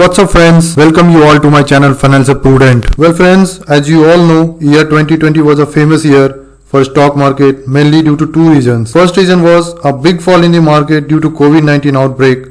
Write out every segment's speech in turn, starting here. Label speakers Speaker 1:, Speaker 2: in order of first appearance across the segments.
Speaker 1: what's up friends, welcome you all to my channel Financial Prudent. Well friends, as you all know, year 2020 was a famous year for stock market mainly due to two reasons. First reason was a big fall in the market due to COVID-19 outbreak,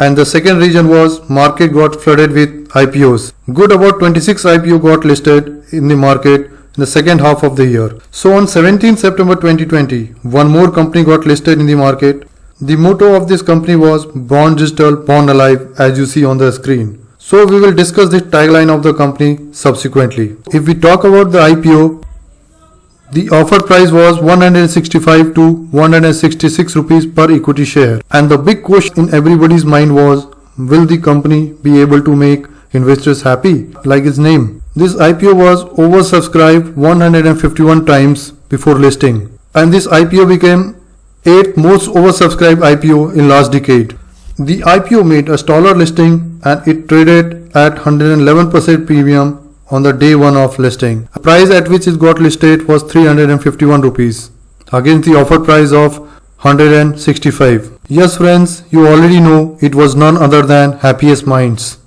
Speaker 1: and the second reason was market got flooded with IPOs. Good about 26 IPO got listed in the market in the second half of the year. So on 17 September 2020, one more company got listed in the market. The motto of this company was Born Digital, Born Alive, as you see on the screen. So we will discuss the tagline of the company subsequently. If we talk about the IPO, the offer price was 165 to 166 rupees per equity share. And the big question in everybody's mind was, will the company be able to make investors happy, like its name? This IPO was oversubscribed 151 times before listing. And this IPO became 8th most oversubscribed IPO in last decade. The IPO made a stellar listing and it traded at 111% premium on the day one of listing. The price at which it got listed was 351 rupees against the offer price of 165. Yes friends, you already know it was none other than Happiest Minds.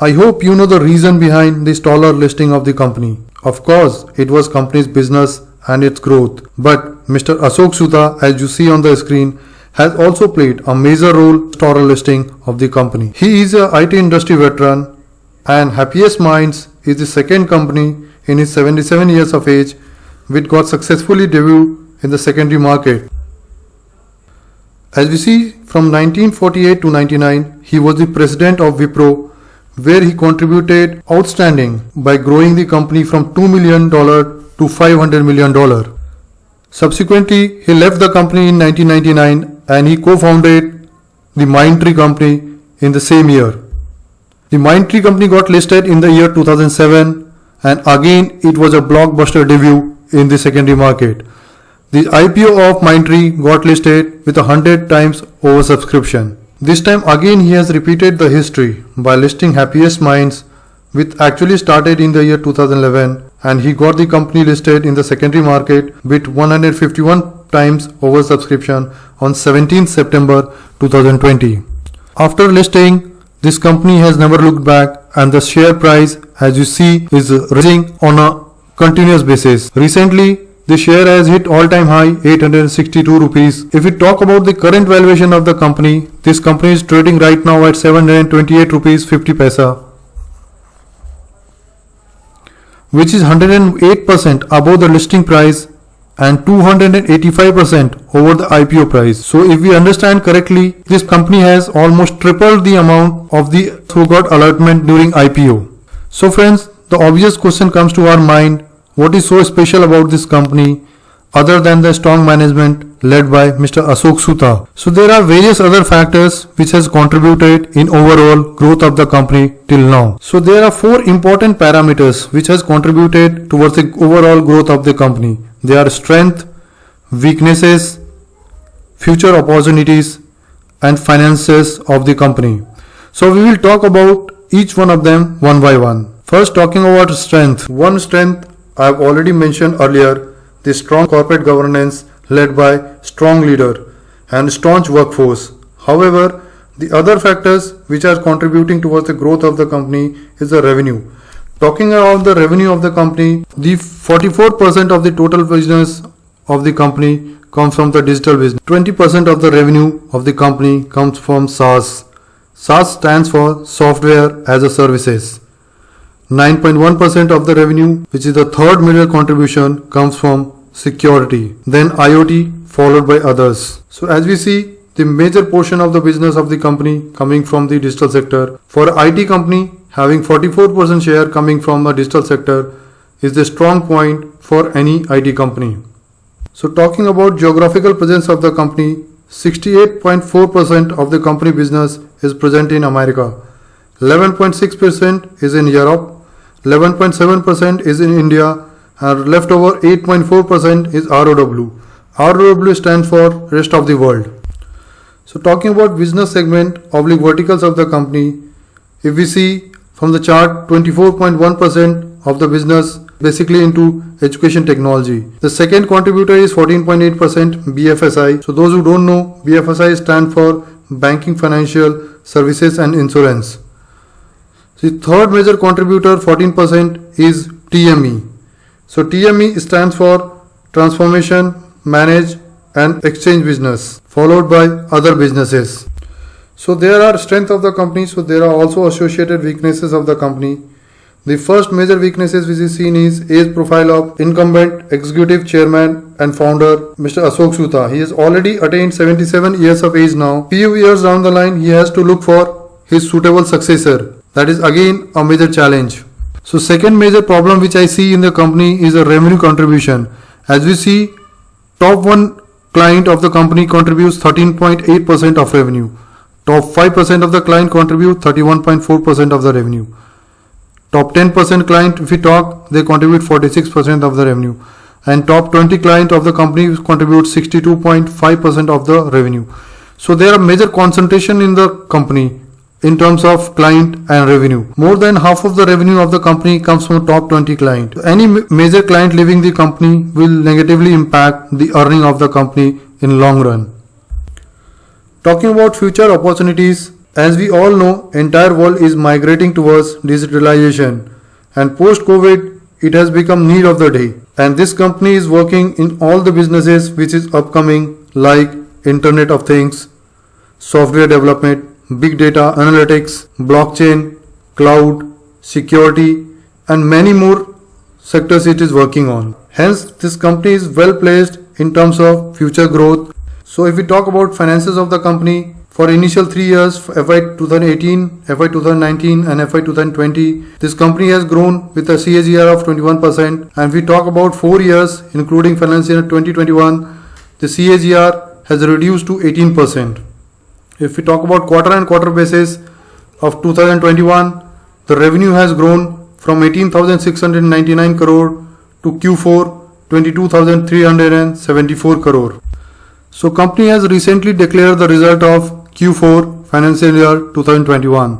Speaker 1: I hope you know the reason behind the stellar listing of the company. Of course, it was company's business and its growth. But Mr. Ashok Soota, as you see on the screen, has also played a major role in the stellar listing of the company. He is a IT industry veteran, and Happiest Minds is the second company in his 77 years of age which got successfully debuted in the secondary market. As we see, from 1948 to 99, he was the president of Wipro, where he contributed outstanding by growing the company from $2 million to $500 million. Subsequently, he left the company in 1999 and he co-founded the Mindtree company in the same year. The Mindtree company got listed in the year 2007 and again it was a blockbuster debut in the secondary market. The IPO of Mindtree got listed with 100 times oversubscription. This time again he has repeated the history by listing Happiest Minds, which actually started in the year 2011, and he got the company listed in the secondary market with 151 times oversubscription on 17 September 2020. After listing, this company has never looked back and the share price, as you see, is rising on a continuous basis. Recently, the share has hit all-time high 862 rupees. If we talk about the current valuation of the company, this company is trading right now at 728 rupees 50 paisa, which is 108% above the listing price and 285% over the IPO price. So if we understand correctly, this company has almost tripled the amount of the who got allotment during IPO. So friends, the obvious question comes to our mind, what is so special about this company other than the strong management led by Mr. Ashok Soota? So there are various other factors which has contributed in overall growth of the company till now. So there are four important parameters which has contributed towards the overall growth of the company. They are strength, weaknesses, future opportunities and finances of the company. So we will talk about each one of them one by one. First, talking about strength. One strength I have already mentioned earlier, the strong corporate governance led by strong leader and staunch workforce. However, the other factors which are contributing towards the growth of the company is the revenue. Talking about the revenue of the company, the 44% of the total business of the company comes from the digital business. 20% of the revenue of the company comes from SaaS. SaaS stands for Software as a Services. 9.1% of the revenue, which is the third major contribution, comes from security. Then IoT followed by others. So as we see, the major portion of the business of the company coming from the digital sector. For IT company, having 44% share coming from the digital sector is the strong point for any IT company. So talking about geographical presence of the company, 68.4% of the company business is present in America, 11.6% is in Europe, 11.7% is in India, and leftover 8.4% is ROW. ROW stands for rest of the world. So talking about business segment oblique verticals of the company, if we see from the chart, 24.1% of the business basically into education technology. The second contributor is 14.8% BFSI. So those who don't know, BFSI stands for Banking, Financial Services and Insurance. The third major contributor, 14%, is TME. So TME stands for Transformation, Manage and Exchange Business, followed by other businesses. So there are strengths of the company, so there are also associated weaknesses of the company. The first major weaknesses which is seen is age profile of incumbent executive chairman and founder Mr. Ashok Soota. He has already attained 77 years of age now. Few years down the line he has to look for his suitable successor. That is again a major challenge. So second major problem which I see in the company is the revenue contribution. As we see, top 1 client of the company contributes 13.8% of revenue. Top 5% of the client contribute 31.4% of the revenue. Top 10% client, if we talk, they contribute 46% of the revenue. And top 20 client of the company contribute 62.5% of the revenue. So there are major concentration in the company in terms of client and revenue. More than half of the revenue of the company comes from top 20 client. Any major client leaving the company will negatively impact the earning of the company in long run. Talking about future opportunities, as we all know, entire world is migrating towards digitalization, and post-COVID, it has become need of the day. And this company is working in all the businesses which is upcoming, like Internet of Things, software development, big data analytics, blockchain, cloud, security, and many more sectors it is working on. Hence, this company is well placed in terms of future growth. So if we talk about finances of the company, for initial 3 years, FY 2018, FY 2019 and FY 2020, this company has grown with a CAGR of 21%. And if we talk about 4 years, including financial year 2021, the CAGR has reduced to 18%. If we talk about quarter and quarter basis of 2021, the revenue has grown from 18,699 crore to Q4 22,374 crore. So company has recently declared the result of Q4 financial year 2021.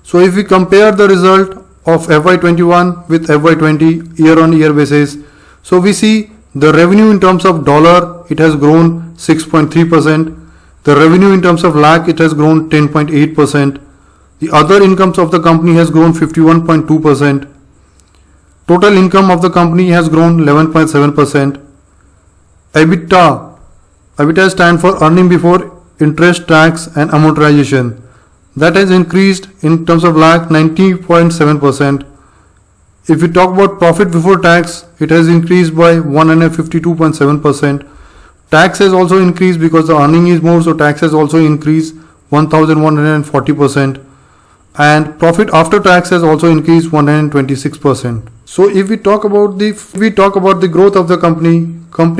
Speaker 1: So if we compare the result of FY21 with FY20 year on year basis, so we see the revenue in terms of dollar, it has grown 6.3%. The revenue in terms of lakh, it has grown 10.8%. The other incomes of the company has grown 51.2%. Total income of the company has grown 11.7%. EBITDA stands for earning before interest, tax and amortization. That has increased in terms of lakh 90.7%. If we talk about profit before tax, it has increased by 152.7%. Tax has also increased because the earning is more, so tax has also increased 1140%. And profit after tax has also increased 126%. So if we talk about the growth of the company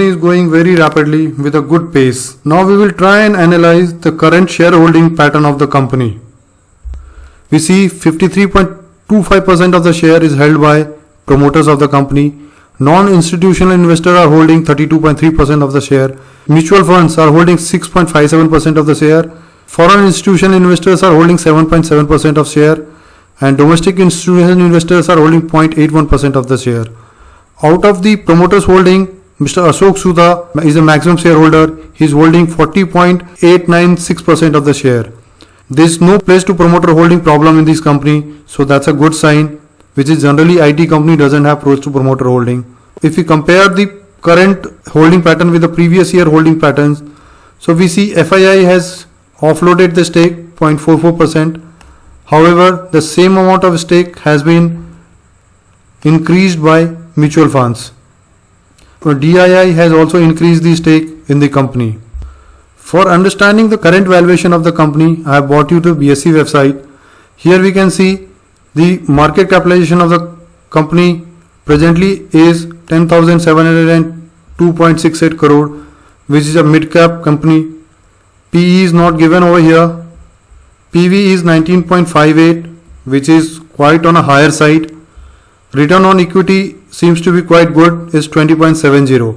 Speaker 1: is going very rapidly with a good pace. Now we will try and analyze the current shareholding pattern of the company. We see 53.25% of the share is held by promoters of the company. Non-institutional investors are holding 32.3% of the share. Mutual funds are holding 6.57% of the share. Foreign institutional investors are holding 7.7% of share. And domestic institutional investors are holding 0.81% of the share. Out of the promoters holding, Mr. Ashok Soota is a maximum shareholder. He is holding 40.896% of the share. There is no place to promoter holding problem in this company, so that's a good sign, which is generally IT company doesn't have pros to promoter holding. If we compare the current holding pattern with the previous year holding patterns, so we see FII has offloaded the stake 0.44%. However, the same amount of stake has been increased by mutual funds. DII has also increased the stake in the company. For understanding the current valuation of the company, I have brought you to BSE website. Here we can see the market capitalization of the company presently is 10,702.68 crore, which is a mid-cap company. PE is not given over here. PV is 19.58, which is quite on a higher side. Return on equity seems to be quite good, is 20.70.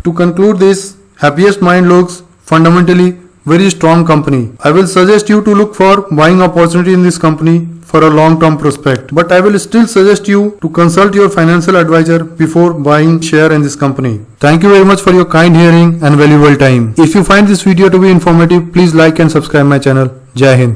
Speaker 1: To conclude this, Happiest Mind looks fundamentally very strong company. I will suggest you to look for buying opportunity in this company for a long-term prospect. But I will still suggest you to consult your financial advisor before buying share in this company. Thank you very much for your kind hearing and valuable time. If you find this video to be informative, please like and subscribe my channel. Jai Hind.